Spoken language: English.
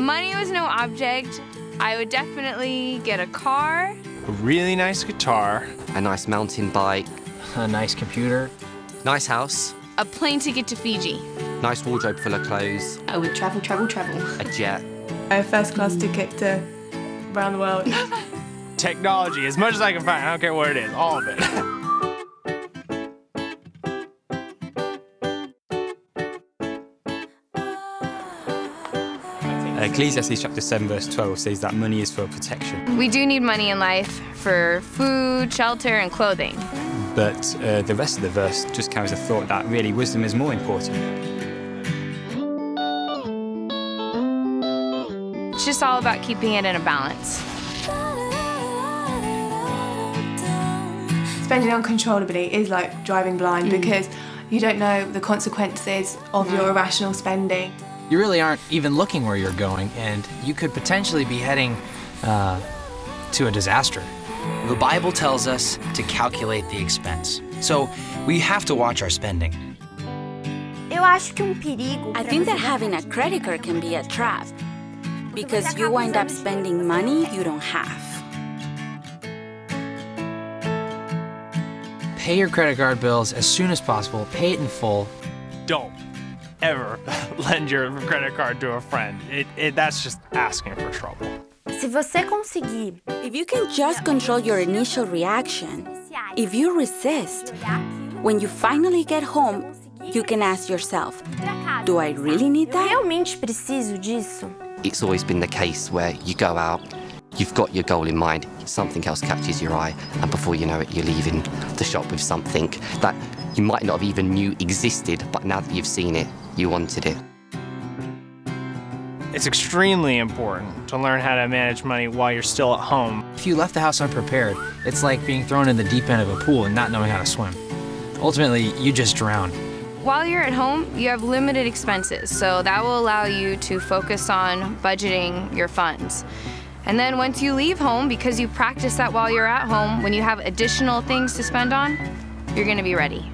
money was no object, I would definitely get a car. A really nice guitar. A nice mountain bike. A nice computer. Nice house. A plane ticket to Fiji. Nice wardrobe full of clothes. I would travel. A jet. A first-class ticket to around the world. Technology, as much as I can find. I don't care what it is, all of it. Ecclesiastes chapter 7 verse 12 says that money is for protection. We do need money in life for food, shelter, and clothing. But the rest of the verse just carries the thought that really wisdom is more important. It's just all about keeping it in a balance. Spending uncontrollably is like driving blind because you don't know the consequences of your irrational spending. You really aren't even looking where you're going, and you could potentially be heading to a disaster. The Bible tells us to calculate the expense, so we have to watch our spending. I think that having a credit card can be a trap, because you wind up spending money you don't have. Pay your credit card bills as soon as possible. Pay it in full. Don't ever lend your credit card to a friend. That's just asking for trouble. If you can just control your initial reaction, if you resist, when you finally get home, you can ask yourself, do I really need that? It's always been the case where you go out, you've got your goal in mind, something else catches your eye, and before you know it, you're leaving the shop with something that you might not have even knew existed, but now that you've seen it, you wanted it. It's extremely important to learn how to manage money while you're still at home. If you left the house unprepared, it's like being thrown in the deep end of a pool and not knowing how to swim. Ultimately, you just drown. While you're at home, you have limited expenses, so that will allow you to focus on budgeting your funds. And then once you leave home, because you practice that while you're at home, when you have additional things to spend on, you're gonna be ready.